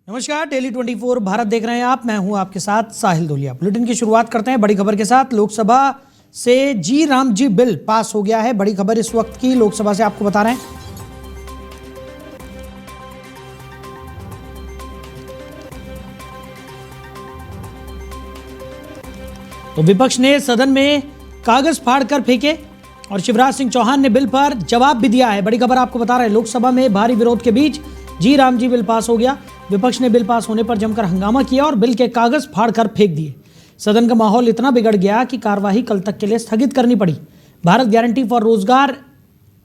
नमस्कार, डेली 24 भारत देख रहे हैं आप। मैं हूं आपके साथ साहिल धोलिया। बुलेटिन की शुरुआत करते हैं बड़ी खबर के साथ। लोकसभा से जी राम जी बिल पास हो गया है। बड़ी खबर इस वक्त की लोकसभा से आपको बता रहे हैं। तो विपक्ष ने सदन में कागज फाड़कर फेंके और शिवराज सिंह चौहान ने बिल पर जवाब भी दिया है। बड़ी खबर आपको बता रहे हैं। लोकसभा में भारी विरोध के बीच जी राम जी बिल पास हो गया। विपक्ष ने बिल पास होने पर जमकर हंगामा किया और बिल के कागज फाड़कर फेंक दिए। सदन का माहौल इतना बिगड़ गया कि कार्यवाही कल तक के लिए स्थगित करनी पड़ी। भारत गारंटी फॉर रोजगार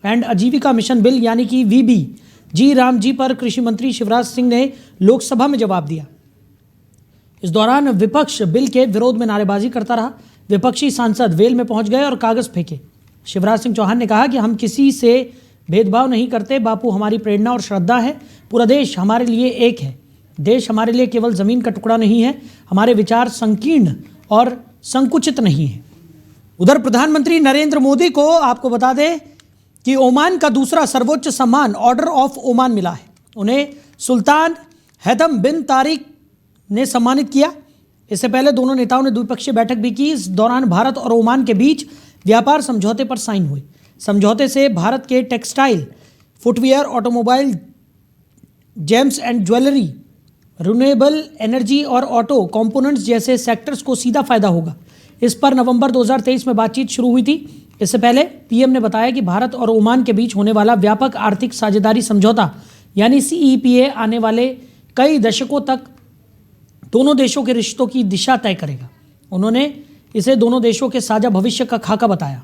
एंड आजीविका मिशन बिल यानी कि वीबी जी राम जी पर कृषि मंत्री शिवराज सिंह ने लोकसभा में जवाब दिया। इस दौरान विपक्ष बिल के विरोध में नारेबाजी करता रहा। विपक्षी सांसद वेल में पहुंच गए और कागज फेंके। शिवराज सिंह चौहान ने कहा कि हम किसी से भेदभाव नहीं करते। बापू हमारी प्रेरणा और श्रद्धा है। पूरा देश हमारे लिए एक है। देश हमारे लिए केवल जमीन का टुकड़ा नहीं है। हमारे विचार संकीर्ण और संकुचित नहीं है। उधर प्रधानमंत्री नरेंद्र मोदी को आपको बता दें कि ओमान का दूसरा सर्वोच्च सम्मान ऑर्डर ऑफ ओमान मिला है। उन्हें सुल्तान हैथम बिन तारिक ने सम्मानित किया। इससे पहले दोनों नेताओं ने द्विपक्षीय बैठक भी की। इस दौरान भारत और ओमान के बीच व्यापार समझौते पर साइन हुए। समझौते से भारत के textile, footwear, automobile, James and jewellery, renewable energy और ऑटो कंपोनेंट्स जैसे सेक्टर्स को सीधा फायदा होगा। इस पर नवंबर 2023 में बातचीत शुरू हुई थी। इससे पहले पीएम ने बताया कि भारत और ओमान के बीच होने वाला व्यापक आर्थिक साझेदारी समझौता यानी सीईपीए आने वाले कई दशकों तक दोनों देशों के रिश्तों की दिशा तय करेगा। उन्होंने इसे दोनों देशों के साझा भविष्य का खाका बताया।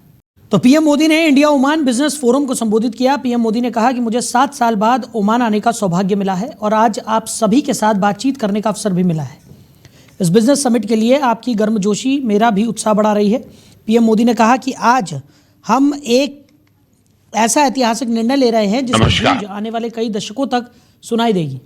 तो पीएम मोदी ने इंडिया ओमान बिजनेस फोरम को संबोधित किया। पीएम मोदी ने कहा कि मुझे 7 साल बाद ओमान आने का सौभाग्य मिला है और आज आप सभी के साथ बातचीत करने का अवसर भी मिला है। इस बिजनेस समिट के लिए आपकी गर्मजोशी मेरा भी उत्साह बढ़ा रही है। पीएम मोदी ने कहा कि आज हम एक ऐसा ऐतिहासिक निर्णय ले रहे हैं जिसकी गूंज आने वाले कई दशकों तक सुनाई देगी।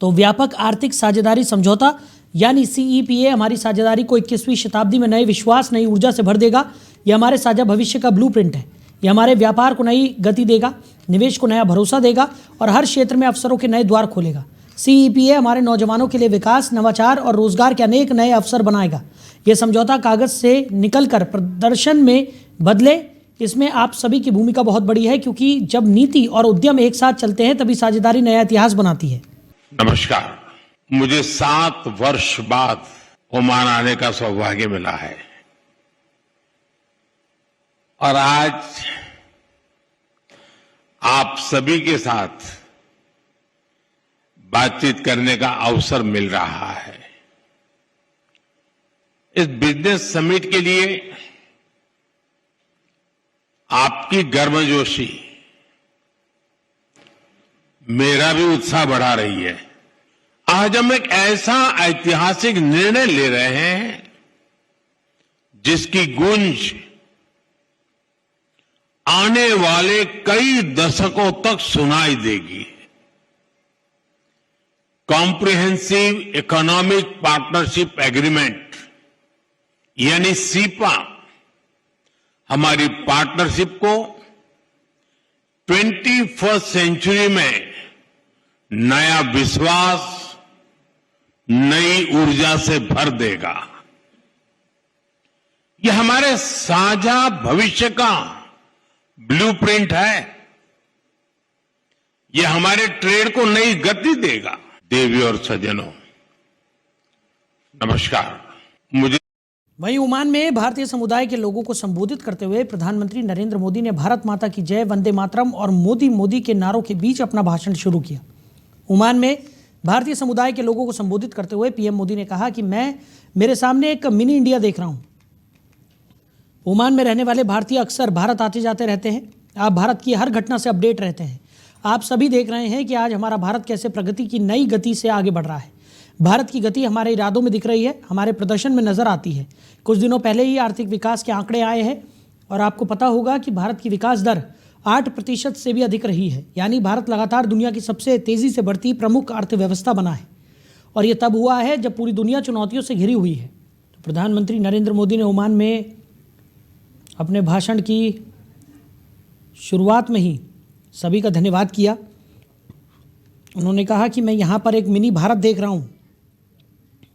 तो व्यापक आर्थिक साझेदारी समझौता यानी सीईपीए हमारी साझेदारी को 21वीं शताब्दी में नए विश्वास, नई ऊर्जा से भर देगा। यह हमारे साझा भविष्य का ब्लूप्रिंट है। यह हमारे व्यापार को नई गति देगा, निवेश को नया भरोसा देगा और हर क्षेत्र में अवसरों के नए द्वार खोलेगा। सीईपीए हमारे नौजवानों के लिए विकास, नवाचार और रोजगार के अनेक नए अवसर बनाएगा। यह समझौता कागज से निकलकर प्रदर्शन में बदले, इसमें आप सभी की भूमिका बहुत बड़ी है, क्योंकि जब नीति और उद्यम एक साथ चलते हैं तभी साझेदारी नया इतिहास बनाती है। नमस्कार, मुझे 7 वर्ष बाद ओमान आने का सौभाग्य मिला है और आज आप सभी के साथ बातचीत करने का अवसर मिल रहा है। इस बिजनेस समिट के लिए आपकी गर्मजोशी मेरा भी उत्साह बढ़ा रही है। आज हम एक ऐसा ऐतिहासिक निर्णय ले रहे हैं जिसकी गूंज आने वाले कई दशकों तक सुनाई देगी। कॉम्प्रिहेंसिव इकोनॉमिक पार्टनरशिप एग्रीमेंट यानी सीपा हमारी पार्टनरशिप को 21वीं सेंचुरी में नया विश्वास, नई ऊर्जा से भर देगा। यह हमारे साझा भविष्य का ब्लूप्रिंट है। यह हमारे ट्रेड को नई गति देगा। देवी और सज्जनों, नमस्कार। वहीं ओमान में भारतीय समुदाय के लोगों को संबोधित करते हुए प्रधानमंत्री नरेंद्र मोदी ने भारत माता की जय, वंदे मातरम और मोदी मोदी के नारों के बीच अपना भाषण शुरू किया। ओमान में भारतीय समुदाय के लोगों को संबोधित करते हुए पीएम मोदी ने कहा कि मैं मेरे सामने एक मिनी इंडिया देख रहा हूं। ओमान में रहने वाले भारतीय अक्सर भारत आते जाते रहते हैं। आप भारत की हर घटना से अपडेट रहते हैं। आप सभी देख रहे हैं कि आज हमारा भारत कैसे प्रगति की नई गति से आगे बढ़ रहा है। भारत की गति हमारे इरादों में दिख रही है, हमारे प्रदर्शन में नजर आती है। कुछ दिनों पहले ही आर्थिक विकास के आंकड़े आए हैं और आपको पता होगा कि भारत की विकास दर 8% से भी अधिक रही है। यानी भारत लगातार दुनिया की सबसे तेजी से बढ़ती प्रमुख अर्थव्यवस्था बना है और यह तब हुआ है जब पूरी दुनिया चुनौतियों से घिरी हुई है। तो प्रधानमंत्री नरेंद्र मोदी ने ओमान में अपने भाषण की शुरुआत में ही सभी का धन्यवाद किया उन्होंने कहा कि मैं यहाँ पर एक मिनी भारत देख रहा हूँ।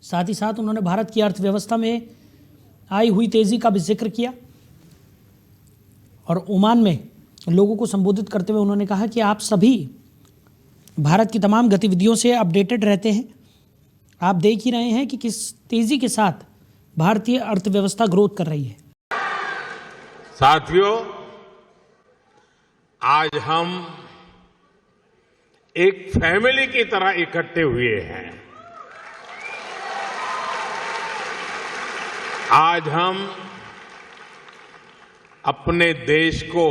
साथ ही साथ उन्होंने भारत की अर्थव्यवस्था में आई हुई तेज़ी का भी जिक्र किया और ओमान में लोगों को संबोधित करते हुए उन्होंने कहा कि आप सभी भारत की तमाम गतिविधियों से अपडेटेड रहते हैं। आप देख ही रहे हैं कि किस तेज़ी के साथ भारतीय अर्थव्यवस्था ग्रोथ कर रही है। साथियों, आज हम एक फैमिली की तरह इकट्ठे हुए हैं। आज हम अपने देश को,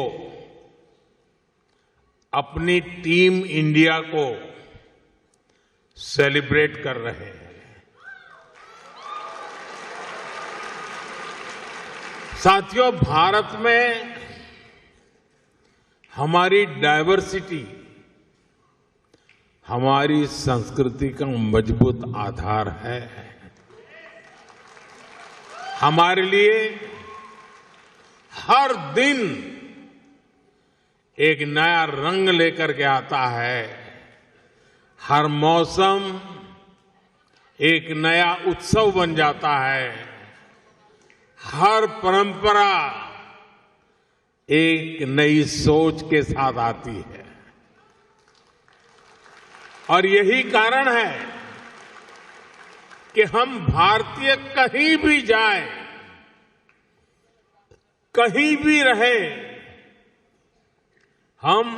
अपनी टीम इंडिया को सेलिब्रेट कर रहे हैं। साथियों, भारत में हमारी डायवर्सिटी हमारी संस्कृति का मजबूत आधार है। हमारे लिए हर दिन एक नया रंग लेकर के आता है। हर मौसम एक नया उत्सव बन जाता है। हर परंपरा एक नई सोच के साथ आती है और यही कारण है कि हम भारतीय कहीं भी जाएं, कहीं भी रहे, हम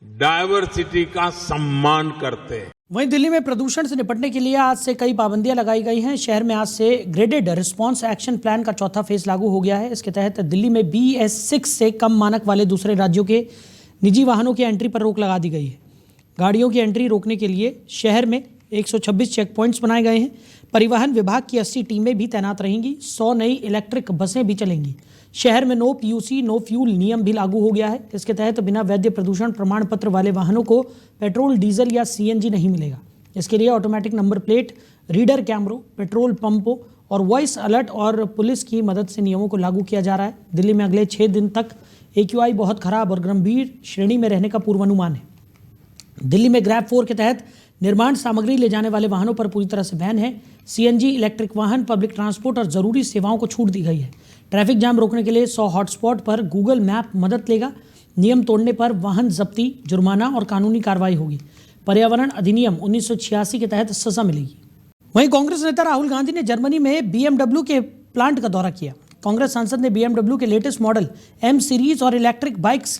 डायवर्सिटी का सम्मान करते हैं। वहीं दिल्ली में प्रदूषण से निपटने के लिए आज से कई पाबंदियां लगाई गई हैं। शहर में आज से ग्रेडेड रिस्पांस एक्शन प्लान का चौथा फेज लागू हो गया है। इसके तहत दिल्ली में BS6 से कम मानक वाले दूसरे राज्यों के निजी वाहनों की एंट्री पर रोक लगा दी गई है। गाड़ियों की एंट्री रोकने के लिए शहर में 126 चेक पॉइंट्स बनाए गए हैं। परिवहन विभाग की 80 टीमें भी तैनात रहेंगी। 100 नई इलेक्ट्रिक बसें भी चलेंगी। शहर में नो PUC नो फ्यूल नियम भी लागू हो गया है। इसके तहत बिना वैध प्रदूषण प्रमाण पत्र वाले वाहनों को पेट्रोल, डीजल या CNG नहीं मिलेगा। इसके लिए ऑटोमेटिक नंबर प्लेट, रीडर कैमरों, पेट्रोल पंपों और वॉइस अलर्ट और पुलिस की मदद से नियमों को लागू किया जा रहा है। दिल्ली में अगले 6 दिन तक AQI बहुत खराब और गंभीर श्रेणी में रहने का पूर्वानुमान है। दिल्ली में ग्रैब 4 के तहत निर्माण सामग्री ले जाने वाले वाहनों पर पूरी तरह से बैन है। CNG, इलेक्ट्रिक वाहन, पब्लिक ट्रांसपोर्ट और जरूरी सेवाओं को छूट दी गई है। ट्रैफिक जाम रोकने के लिए 100 हॉटस्पॉट पर गूगल मैप मदद लेगा। नियम तोड़ने पर वाहन जब्ती, जुर्माना और कानूनी कार्रवाई होगी। पर्यावरण अधिनियम 1986 के तहत सजा मिलेगी। वहीं कांग्रेस नेता राहुल गांधी ने जर्मनी में BMW के प्लांट का दौरा किया। कांग्रेस सांसद ने BMW के लेटेस्ट मॉडल M सीरीज और इलेक्ट्रिक बाइक्स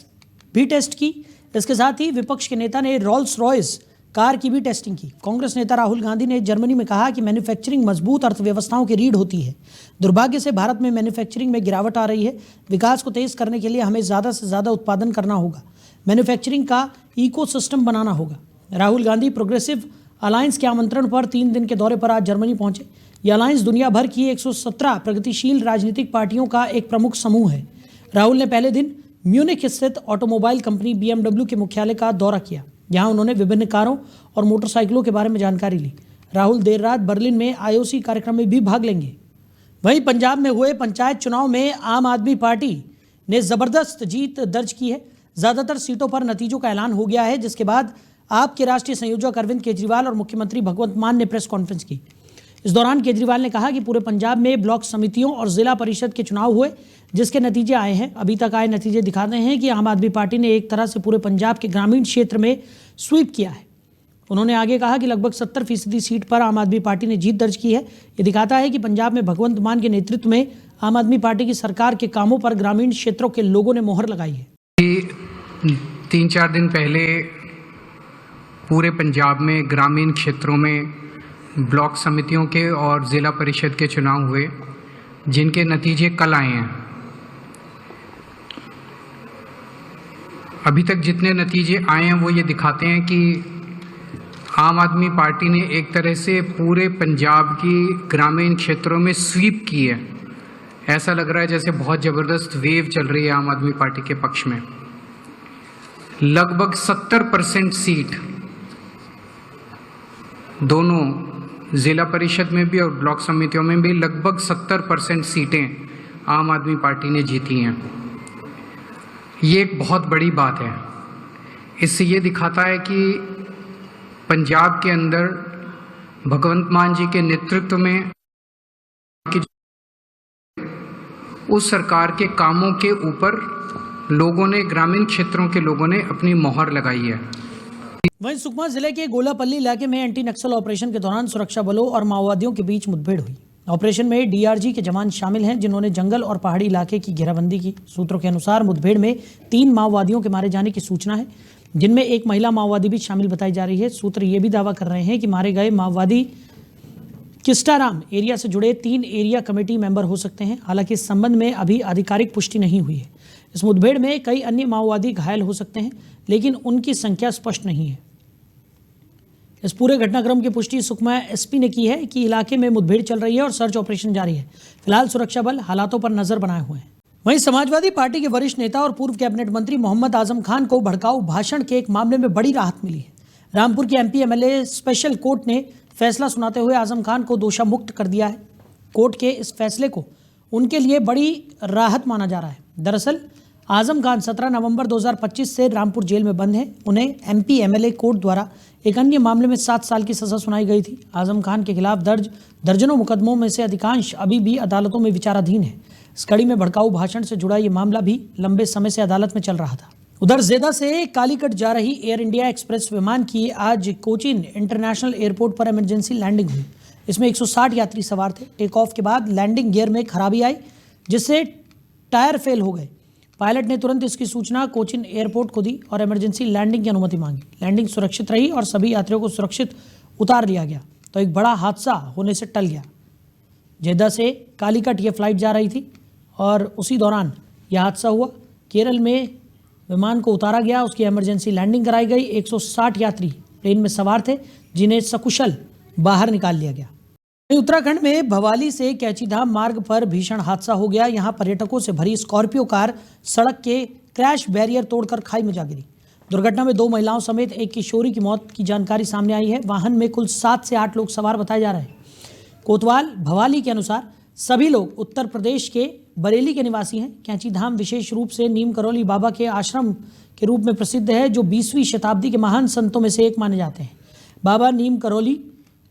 भी टेस्ट की। इसके साथ ही विपक्ष के नेता ने रोल्स रॉयस कार की भी टेस्टिंग की। कांग्रेस नेता राहुल गांधी ने जर्मनी में कहा कि मैन्युफैक्चरिंग मजबूत अर्थव्यवस्थाओं की रीढ़ होती है। दुर्भाग्य से भारत में मैन्युफैक्चरिंग में गिरावट आ रही है। विकास को तेज करने के लिए हमें ज़्यादा से ज़्यादा उत्पादन करना होगा। मैन्युफैक्चरिंग का इकोसिस्टम बनाना होगा। राहुल गांधी प्रोग्रेसिव अलायंस के आमंत्रण पर 3 दिन के दौरे पर आज जर्मनी पहुंचे। यह अलायंस दुनिया भर की 117 प्रगतिशील राजनीतिक पार्टियों का एक प्रमुख समूह है। राहुल ने पहले दिन म्यूनिख स्थित ऑटोमोबाइल कंपनी BMW के मुख्यालय का दौरा किया। यहाँ उन्होंने विभिन्न कारों और मोटरसाइकिलों के बारे में जानकारी ली। राहुल देर रात बर्लिन में IOC कार्यक्रम में भी भाग लेंगे। वहीं पंजाब में हुए पंचायत चुनाव में आम आदमी पार्टी ने जबरदस्त जीत दर्ज की है। ज़्यादातर सीटों पर नतीजों का ऐलान हो गया है, जिसके बाद आप के राष्ट्रीय संयोजक अरविंद केजरीवाल और मुख्यमंत्री भगवंत मान ने प्रेस कॉन्फ्रेंस की। इस दौरान केजरीवाल ने कहा कि पूरे पंजाब में ब्लॉक समितियों और जिला परिषद के चुनाव हुए, जिसके नतीजे आए हैं। अभी तक आए नतीजे दिखाते हैं कि आम आदमी पार्टी ने एक तरह से पूरे पंजाब के ग्रामीण क्षेत्र में स्वीप किया है। उन्होंने आगे कहा कि लगभग 70% सीट पर आम आदमी पार्टी ने जीत दर्ज की है। ये दिखाता है कि पंजाब में भगवंत मान के नेतृत्व में आम आदमी पार्टी की सरकार के कामों पर ग्रामीण क्षेत्रों के लोगों ने मोहर लगाई है। 3-4 दिन पहले पूरे पंजाब में ग्रामीण क्षेत्रों में ब्लॉक समितियों के और ज़िला परिषद के चुनाव हुए, जिनके नतीजे कल आए हैं। अभी तक जितने नतीजे आए हैं वो ये दिखाते हैं कि आम आदमी पार्टी ने एक तरह से पूरे पंजाब की ग्रामीण क्षेत्रों में स्वीप की है। ऐसा लग रहा है जैसे बहुत ज़बरदस्त वेव चल रही है आम आदमी पार्टी के पक्ष में। लगभग 70% सीट दोनों ज़िला परिषद में भी और ब्लॉक समितियों में भी लगभग 70% सीटें आम आदमी पार्टी ने जीती हैं। ये एक बहुत बड़ी बात है। इससे ये दिखाता है कि पंजाब के अंदर भगवंत मान जी के नेतृत्व में उस सरकार के कामों के ऊपर लोगों ने, ग्रामीण क्षेत्रों के लोगों ने अपनी मोहर लगाई है। वहीं सुकमा जिले के गोलापल्ली इलाके में एंटी नक्सल ऑपरेशन के दौरान सुरक्षा बलों और माओवादियों के बीच मुठभेड़ हुई। ऑपरेशन में डीआरजी के जवान शामिल हैं, जिन्होंने जंगल और पहाड़ी इलाके की घेराबंदी की। सूत्रों के अनुसार मुठभेड़ में 3 माओवादियों के मारे जाने की सूचना है, जिनमें एक महिला माओवादी भी शामिल बताई जा रही है। सूत्र ये भी दावा कर रहे हैं कि मारे गए माओवादी किस्टाराम एरिया से जुड़े 3 एरिया कमेटी मेंबर हो सकते हैं। हालांकि इस संबंध में अभी आधिकारिक पुष्टि नहीं हुई है। इस मुठभेड़ में कई अन्य माओवादी घायल हो सकते हैं, लेकिन उनकी संख्या स्पष्ट नहीं है। इस पूरे घटनाक्रम की पुष्टि सुकमा एसपी ने की है कि इलाके में मुठभेड़ चल रही है और सर्च ऑपरेशन जारी है। फिलहाल सुरक्षा बल हालातों पर नजर बनाए हुए हैं। वहीं समाजवादी पार्टी के वरिष्ठ नेता और पूर्व कैबिनेट मंत्री मोहम्मद आजम खान को भड़काऊ भाषण के एक मामले में बड़ी राहत मिली है। रामपुर के एमपी एमएलए स्पेशल कोर्ट ने फैसला सुनाते हुए आजम खान को दोषा मुक्त कर दिया है। कोर्ट के इस फैसले को उनके लिए बड़ी राहत माना जा रहा है। दरअसल आजम खान 17 नवंबर 2025 से रामपुर जेल में बंद हैं। उन्हें एमपी एमएलए कोर्ट द्वारा एक अन्य मामले में 7 साल की सजा सुनाई गई थी। आजम खान के खिलाफ दर्ज दर्जनों मुकदमों में से अधिकांश अभी भी अदालतों में विचाराधीन है। इस कड़ी में भड़काऊ भाषण से जुड़ा ये मामला भी लंबे समय से अदालत में चल रहा था। उधर जेदा से कालीकट जा रही एयर इंडिया एक्सप्रेस विमान की आज कोचीन इंटरनेशनल एयरपोर्ट पर इमरजेंसी लैंडिंग हुई। इसमें 160 यात्री सवार थे। टेक ऑफ के बाद लैंडिंग गियर में खराबी आई, जिससे टायर फेल हो गए। पायलट ने तुरंत इसकी सूचना कोचीन एयरपोर्ट को दी और इमरजेंसी लैंडिंग की अनुमति मांगी। लैंडिंग सुरक्षित रही और सभी यात्रियों को सुरक्षित उतार लिया गया, तो एक बड़ा हादसा होने से टल गया। जेदा से कालीकट ये फ्लाइट जा रही थी और उसी दौरान यह हादसा हुआ। केरल में विमान को उतारा गया, उसकी इमरजेंसी लैंडिंग कराई गई। 160 यात्री प्लेन में सवार थे, जिन्हें सकुशल बाहर निकाल लिया गया। उत्तराखंड में भवाली से कैचीधाम मार्ग पर भीषण हादसा हो गया। यहां पर्यटकों से भरी स्कॉर्पियो कार सड़क के क्रैश बैरियर तोड़कर खाई में जा गिरी। दुर्घटना में 2 महिलाओं समेत एक किशोरी की मौत की जानकारी सामने आई है। वाहन में कुल 7 से 8 लोग सवार बताए जा रहे हैं। कोतवाल भवाली के अनुसार सभी लोग उत्तर प्रदेश के बरेली के निवासी हैं। कैचीधाम विशेष रूप से नीम करौली बाबा के आश्रम के रूप में प्रसिद्ध है, जो 20वीं शताब्दी के महान संतों में से एक माने जाते हैं। बाबा नीम करौली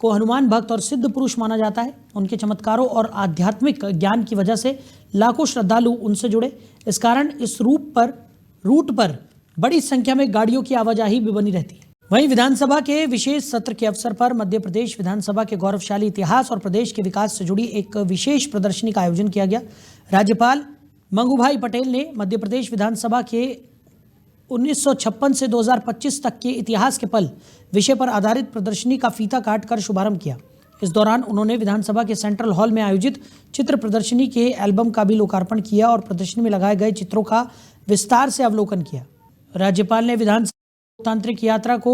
को हनुमान भक्त और सिद्ध पुरुष माना जाता है। उनके चमत्कारों और आध्यात्मिक ज्ञान की वजह से लाखों श्रद्धालु उनसे जुड़े। इस कारण इस रूट पर बड़ी संख्या में गाड़ियों की आवाजाही भी बनी रहती है। वहीं विधानसभा के विशेष सत्र के अवसर पर मध्य प्रदेश विधानसभा के गौरवशाली इतिहास और प्रदेश के विकास से जुड़ी एक विशेष प्रदर्शनी का आयोजन किया गया। राज्यपाल मंगूभाई पटेल ने मध्य प्रदेश विधानसभा के 1956 से 2025 तक के इतिहास के पल विषय पर आधारित प्रदर्शनी का फीता काटकर शुभारंभ किया। इस दौरान उन्होंने विधानसभा के सेंट्रल हॉल में आयोजित चित्र प्रदर्शनी के एल्बम का भी लोकार्पण किया और प्रदर्शनी में लगाए गए चित्रों का विस्तार से अवलोकन किया। राज्यपाल ने विधानसभा लोकतांत्रिक यात्रा को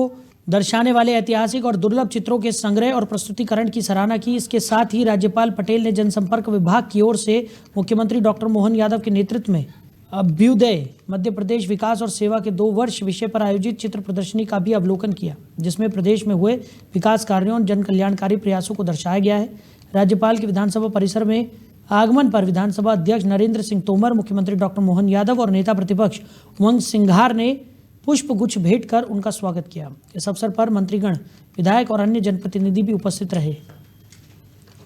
दर्शाने वाले ऐतिहासिक और दुर्लभ चित्रों के संग्रह और प्रस्तुतिकरण की सराहना की। इसके साथ ही राज्यपाल पटेल ने जनसंपर्क विभाग की ओर से मुख्यमंत्री डॉक्टर मोहन यादव के नेतृत्व में अभ्युदय मध्य प्रदेश विकास और सेवा के 2 वर्ष विषय पर आयोजित चित्र प्रदर्शनी का भी अवलोकन किया, जिसमें प्रदेश में हुए विकास कार्यों और जन कल्याणकारी प्रयासों को दर्शाया गया है। राज्यपाल के विधानसभा परिसर में आगमन पर विधानसभा अध्यक्ष नरेंद्र सिंह तोमर, मुख्यमंत्री डॉक्टर मोहन यादव और नेता प्रतिपक्ष उमंग सिंघार ने पुष्प गुच्छ भेंट कर उनका स्वागत किया। इस अवसर पर मंत्रीगण, विधायक और अन्य जनप्रतिनिधि भी उपस्थित रहे।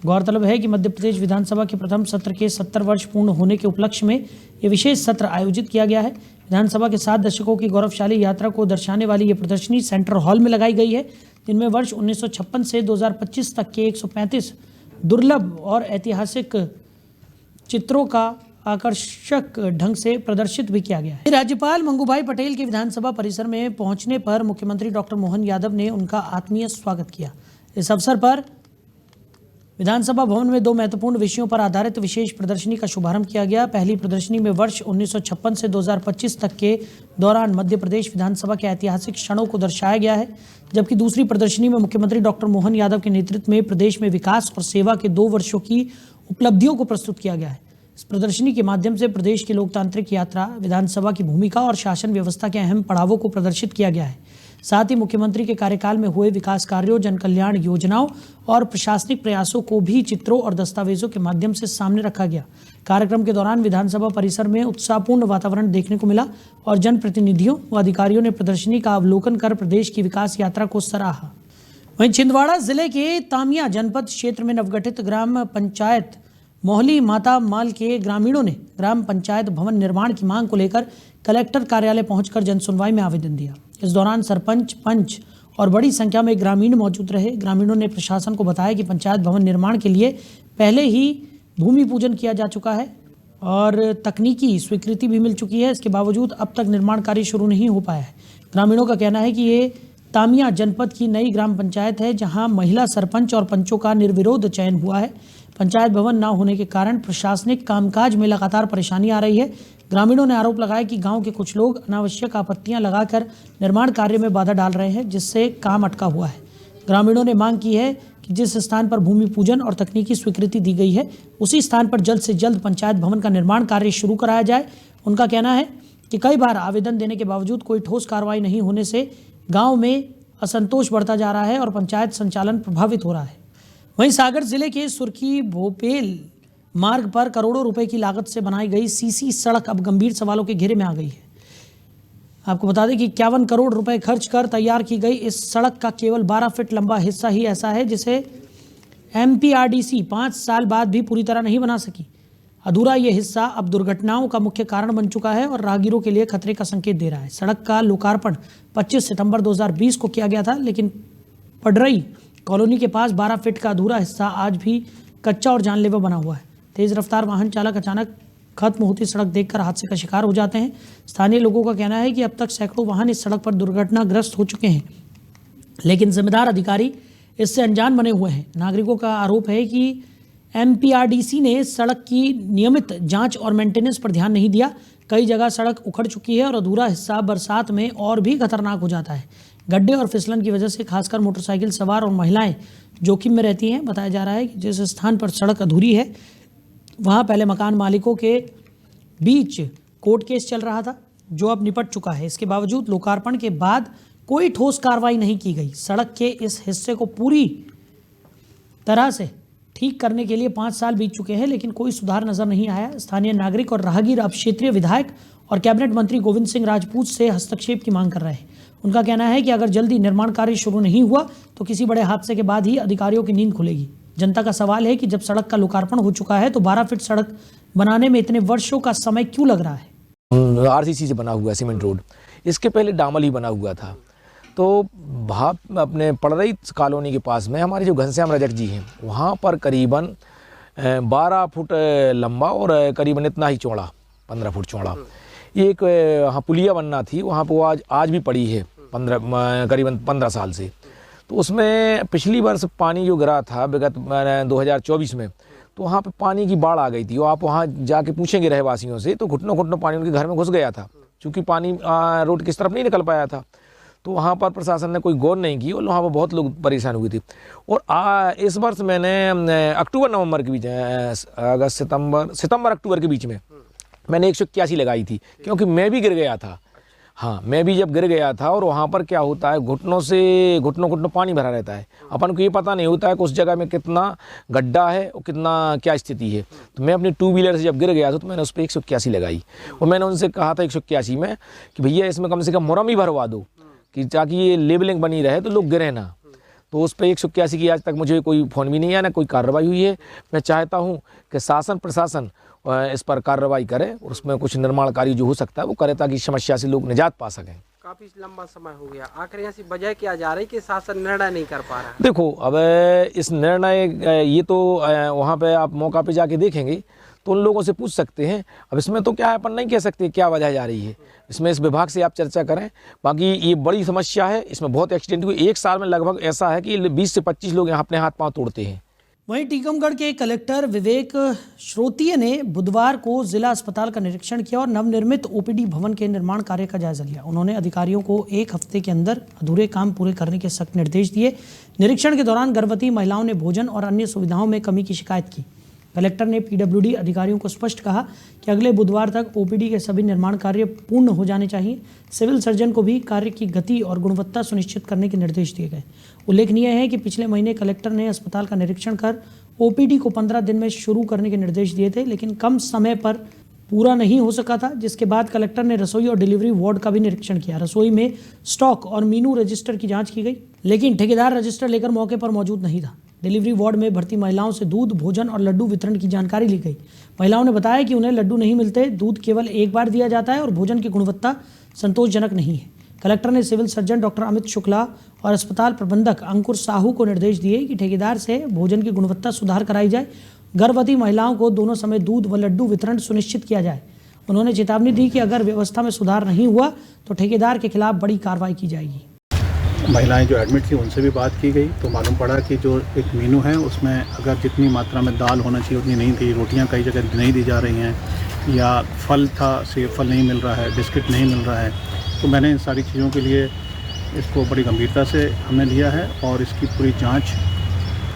गौरतलब है कि मध्य प्रदेश विधानसभा के प्रथम सत्र के 70 वर्ष पूर्ण होने के उपलक्ष्य में यह विशेष सत्र आयोजित किया गया है। विधानसभा के 7 दशकों की गौरवशाली यात्रा को दर्शाने वाली ये प्रदर्शनी सेंट्रल हॉल में लगाई गई है, जिनमें वर्ष 1956 से 2025 तक के 135 दुर्लभ और ऐतिहासिक चित्रों का आकर्षक ढंग से प्रदर्शित भी किया गया है। राज्यपाल मंगूभाई पटेल के विधानसभा परिसर में पहुंचने पर मुख्यमंत्री डॉक्टर मोहन यादव ने उनका आत्मीय स्वागत किया। इस अवसर पर विधानसभा भवन में 2 महत्वपूर्ण विषयों पर आधारित विशेष प्रदर्शनी का शुभारंभ किया गया। पहली प्रदर्शनी में वर्ष 1956 से 2025 तक के दौरान मध्य प्रदेश विधानसभा के ऐतिहासिक क्षणों को दर्शाया गया है, जबकि दूसरी प्रदर्शनी में मुख्यमंत्री डॉक्टर मोहन यादव के नेतृत्व में प्रदेश में विकास और सेवा के 2 वर्षों की उपलब्धियों को प्रस्तुत किया गया है। इस प्रदर्शनी के माध्यम से प्रदेश की लोकतांत्रिक यात्रा, विधानसभा की भूमिका और शासन व्यवस्था के अहम पड़ावों को प्रदर्शित किया गया है। साथ ही मुख्यमंत्री के कार्यकाल में हुए विकास कार्यों, जन कल्याण योजनाओं और प्रशासनिक प्रयासों को भी चित्रों और दस्तावेजों के माध्यम से सामने रखा गया। कार्यक्रम के दौरान विधानसभा परिसर में उत्साहपूर्ण वातावरण देखने को मिला और जनप्रतिनिधियों व अधिकारियों ने प्रदर्शनी का अवलोकन कर प्रदेश की विकास यात्रा को सराहा। वहीं छिंदवाड़ा जिले के तामिया जनपद क्षेत्र में नवगठित ग्राम पंचायत मोहली माता माल के ग्रामीणों ने ग्राम पंचायत भवन निर्माण की मांग को लेकर कलेक्टर कार्यालय पहुंचकर जनसुनवाई में आवेदन दिया। इस दौरान सरपंच, पंच और बड़ी संख्या में ग्रामीण मौजूद रहे। ग्रामीणों ने प्रशासन को बताया कि पंचायत भवन निर्माण के लिए पहले ही भूमि पूजन किया जा चुका है और तकनीकी स्वीकृति भी मिल चुकी है। इसके बावजूद अब तक निर्माण कार्य शुरू नहीं हो पाया है। ग्रामीणों का कहना है कि ये तामिया जनपद की नई ग्राम पंचायत है, जहां महिला सरपंच और पंचों का निर्विरोध चयन हुआ है। पंचायत भवन न होने के कारण प्रशासनिक कामकाज में लगातार परेशानी आ रही है। ग्रामीणों ने आरोप लगाया कि गांव के कुछ लोग अनावश्यक आपत्तियां लगाकर निर्माण कार्य में बाधा डाल रहे हैं, जिससे काम अटका हुआ है। ग्रामीणों ने मांग की है कि जिस स्थान पर भूमि पूजन और तकनीकी स्वीकृति दी गई है, उसी स्थान पर जल्द से जल्द पंचायत भवन का निर्माण कार्य शुरू कराया जाए। उनका कहना है कि कई बार आवेदन देने के बावजूद कोई ठोस कार्रवाई नहीं होने से गाँव में असंतोष बढ़ता जा रहा है और पंचायत संचालन प्रभावित हो रहा है। वहीं सागर जिले के सुर्खी भोपेल मार्ग पर करोड़ों रुपए की लागत से बनाई गई सीसी सड़क अब गंभीर सवालों के घेरे में आ गई है। आपको बता दें कि 51 करोड़ रुपए खर्च कर तैयार की गई इस सड़क का केवल 12 फीट लंबा हिस्सा ही ऐसा है जिसे MPRDC 5 साल बाद भी पूरी तरह नहीं बना सकी। अधूरा ये हिस्सा अब दुर्घटनाओं का मुख्य कारण बन चुका है और राहगीरों के लिए खतरे का संकेत दे रहा है। सड़क का लोकार्पण 25 सितंबर 2020 को किया गया था, लेकिन पडरई कॉलोनी के पास 12 फीट का अधूरा हिस्सा आज भी कच्चा और जानलेवा बना हुआ है। तेज रफ्तार वाहन चालक अचानक खत्म होती सड़क देखकर हादसे का शिकार हो जाते हैं। स्थानीय लोगों का कहना है कि अब तक सैकड़ों वाहन इस सड़क पर दुर्घटनाग्रस्त हो चुके हैं, लेकिन जिम्मेदार अधिकारी इससे अनजान बने हुए हैं। नागरिकों का आरोप है कि MPRDC ने सड़क की नियमित जांच और मेंटेनेंस पर ध्यान नहीं दिया। कई जगह सड़क उखड़ चुकी है और अधूरा हिस्सा बरसात में और भी खतरनाक हो जाता है। गड्ढे और फिसलन की वजह से खासकर मोटरसाइकिल सवार और महिलाएं जोखिम में रहती हैं। बताया जा रहा है कि जिस स्थान पर सड़क अधूरी है वहां पहले मकान मालिकों के बीच कोर्ट केस चल रहा था, जो अब निपट चुका है। इसके बावजूद लोकार्पण के बाद कोई ठोस कार्रवाई नहीं की गई। सड़क के इस हिस्से को पूरी तरह से ठीक करने के लिए 5 साल बीत चुके हैं, लेकिन कोई सुधार नजर नहीं आया। स्थानीय नागरिक और राहगीर अब क्षेत्रीय विधायक और कैबिनेट मंत्री गोविंद सिंह राजपूत से हस्तक्षेप की मांग कर रहे हैं। उनका कहना है कि अगर जल्दी निर्माण कार्य शुरू नहीं हुआ तो किसी बड़े हादसे के बाद ही अधिकारियों की नींद खुलेगी। जनता का सवाल है कि जब सड़क का लोकार्पण हो चुका है तो 12 फीट सड़क बनाने में इतने वर्षों का समय क्यों लग रहा है। RCC से बना हुआ सीमेंट रोड, इसके पहले डामल ही बना हुआ था। तो अपने पड़रई कॉलोनी के पास में हमारे जो घनश्याम रजक जी हैं, वहाँ पर करीबन 12 फुट लंबा और करीबन इतना ही चौड़ा, 15 फुट चौड़ा एक हाँ पुलिया बनना थी। वहाँ पर आज भी पड़ी है करीबन 15 साल से। तो उसमें पिछली वर्ष पानी जो गिरा था विगत 2024 में, तो वहाँ पे पानी की बाढ़ आ गई थी। और आप वहाँ जाके पूछेंगे रहवासियों से तो घुटनों घुटनों पानी उनके घर में घुस गया था, क्योंकि पानी रोड की तरफ नहीं निकल पाया था। तो वहाँ पर प्रशासन ने कोई गौर नहीं की और वहाँ पर बहुत लोग परेशान हुए थे। और इस वर्ष मैंने अक्टूबर-नवंबर के बीच, अगस्त सितंबर अक्टूबर के बीच में मैंने 181 लगाई थी, क्योंकि मैं भी गिर गया था। हाँ, मैं भी जब गिर गया था और वहाँ पर क्या होता है, घुटनों पानी भरा रहता है। अपन को ये पता नहीं होता है कि उस जगह में कितना गड्ढा है और कितना क्या स्थिति है। तो मैं अपनी 2 व्हीलर से जब गिर गया था तो मैंने उस पर 181 लगाई और मैंने उनसे कहा था 181 में कि भैया इसमें कम से कम मुरम ही भरवा दो, कि ताकि ये लेबलिंग बनी रहे तो लोग गिरे ना। तो उस पर 181 की आज तक मुझे कोई फ़ोन भी नहीं आया, ना कोई कार्रवाई हुई है। मैं चाहता हूँ कि शासन प्रशासन इस पर कार्रवाई करे और उसमें कुछ निर्माण कार्य जो हो सकता है वो करे, ताकि समस्या से लोग निजात पा सकें। काफी लंबा समय हो गया, आखिर यहाँ से वजह क्या जा रही है कि शासन निर्णय नहीं कर पा रहा है। देखो, अब इस निर्णय ये तो वहाँ पे आप मौका पे जाके देखेंगे तो उन लोगों से पूछ सकते हैं। अब इसमें तो क्या है, अपन नहीं कह सकते क्या वजह जा रही है। इसमें इस विभाग से आप चर्चा करें। बाकी ये बड़ी समस्या है, इसमें बहुत एक्सीडेंट हुए। एक साल में लगभग ऐसा है कि 20 से 25 लोग यहाँ अपने हाथ पांव तोड़ते हैं। वहीं टीकमगढ़ के कलेक्टर विवेक श्रोतीय ने बुधवार को जिला अस्पताल का निरीक्षण किया और नवनिर्मित OPD भवन के निर्माण कार्य का जायजा लिया। उन्होंने अधिकारियों को 1 हफ्ते के अंदर अधूरे काम पूरे करने के सख्त निर्देश दिए। निरीक्षण के दौरान गर्भवती महिलाओं ने भोजन और अन्य सुविधाओं में कमी की शिकायत की। कलेक्टर ने पीडब्ल्यूडी अधिकारियों को स्पष्ट कहा कि अगले बुधवार तक ओपीडी के सभी निर्माण कार्य पूर्ण हो जाने चाहिए। सिविल सर्जन को भी कार्य की गति और गुणवत्ता सुनिश्चित करने के निर्देश दिए गए। उल्लेखनीय है कि पिछले महीने कलेक्टर ने अस्पताल का निरीक्षण कर ओपीडी को 15 दिन में शुरू करने के निर्देश दिए थे, लेकिन कम समय पर पूरा नहीं हो सका था, जिसके बाद कलेक्टर ने रसोई और डिलीवरी वार्ड का भी निरीक्षण किया। रसोई में स्टॉक और मीनू रजिस्टर की जांच की गई, लेकिन ठेकेदार रजिस्टर लेकर मौके पर मौजूद नहीं था। डिलीवरी वार्ड में भर्ती महिलाओं से दूध, भोजन और लड्डू वितरण की जानकारी ली गई। महिलाओं ने बताया कि उन्हें लड्डू नहीं मिलते, दूध केवल एक बार दिया जाता है और भोजन की गुणवत्ता संतोषजनक नहीं है। कलेक्टर ने civil surgeon doctor Amit Shukla और अस्पताल प्रबंधक अंकुर साहू को निर्देश दिए कि ठेकेदार से भोजन की गुणवत्ता सुधार कराई जाए। गर्भवती महिलाओं को दोनों समय दूध व लड्डू वितरण सुनिश्चित किया जाए। उन्होंने चेतावनी दी कि अगर व्यवस्था में सुधार नहीं हुआ तो ठेकेदार के खिलाफ बड़ी कार्रवाई की जाएगी। महिलाएं जो एडमिट थी उनसे भी बात की गई तो मालूम पड़ा कि जो एक मेनू है उसमें अगर जितनी मात्रा में दाल होना चाहिए उतनी नहीं थी, रोटियां कई जगह नहीं दी जा रही हैं, या फल था सेब फल नहीं मिल रहा है, बिस्किट नहीं मिल रहा है। तो मैंने इन सारी चीज़ों के लिए इसको बड़ी गंभीरता से हमने लिया है और इसकी पूरी जांच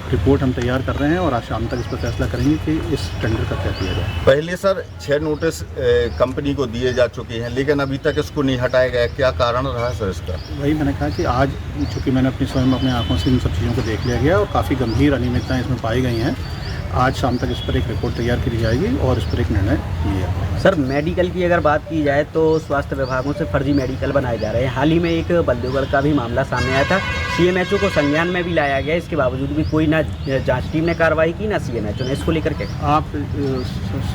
रिपोर्ट हम तैयार कर रहे हैं और आज शाम तक इस पर फैसला करेंगे कि इस टेंडर का क्या किया जाए। पहले सर 6 नोटिस कंपनी को दिए जा चुके हैं, लेकिन अभी तक इसको नहीं हटाया गया। क्या कारण रहा सर इसका? वही मैंने कहा कि आज चूँकि मैंने अपनी स्वयं अपनी आंखों से इन सब चीज़ों को देख लिया गया और काफ़ी गंभीर अनियमितताएँ इसमें पाई गई हैं। आज शाम तक इस पर एक रिपोर्ट तैयार की जाएगी और इस पर एक निर्णय लिया जाएगा। सर मेडिकल की अगर बात की जाए तो स्वास्थ्य विभागों से फर्जी मेडिकल बनाए जा रहे हैं। हाल ही में एक बलदेवगढ़ का भी मामला सामने आया था, सीएमएचओ को संज्ञान में भी लाया गया, इसके बावजूद भी कोई ना जांच टीम ने कार्रवाई की ना सीएमएचओ ने। इसको लेकर के आप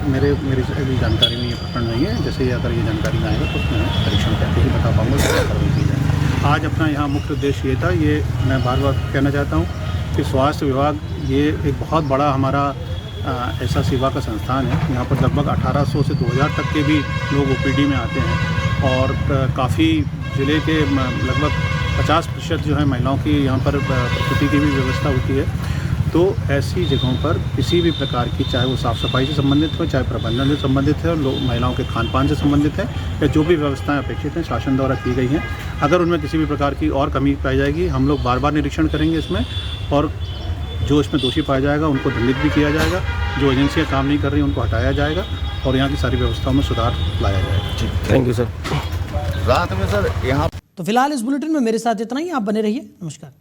मेरी अभी जानकारी में ये प्रकरण नहीं है। जैसे अगर ये जानकारी में आएगा तो उसमें परीक्षण करके ही बता पाऊँगा क्या कार्रवाई की जाए। आज अपना यहाँ मुख्य उद्देश्य ये था, ये मैं बार बार कहना चाहता हूँ कि स्वास्थ्य विभाग ये एक बहुत बड़ा हमारा ऐसा सेवा का संस्थान है। यहाँ पर लगभग 1800 से 2000 तक के भी लोग ओपीडी में आते हैं और काफ़ी ज़िले के लगभग 50% जो है महिलाओं की यहाँ पर प्रसूति की भी व्यवस्था होती है। तो ऐसी जगहों पर किसी भी प्रकार की, चाहे वो साफ़ सफाई से संबंधित हो, चाहे प्रबंधन से संबंधित है, महिलाओं के खान पान से संबंधित है, या जो भी व्यवस्थाएं अपेक्षित हैं शासन द्वारा की गई हैं, अगर उनमें किसी भी प्रकार की और कमी पाई जाएगी हम लोग बार बार निरीक्षण करेंगे इसमें, और जो इसमें दोषी पाया जाएगा उनको दंडित भी किया जाएगा। जो एजेंसियाँ काम नहीं कर रही उनको हटाया जाएगा और यहाँ की सारी व्यवस्थाओं में सुधार लाया जाएगा। जी, थैंक यू सर। रात में सर यहाँ तो फिलहाल इस बुलेटिन में मेरे साथ इतना ही। आप बने रहिए। नमस्कार।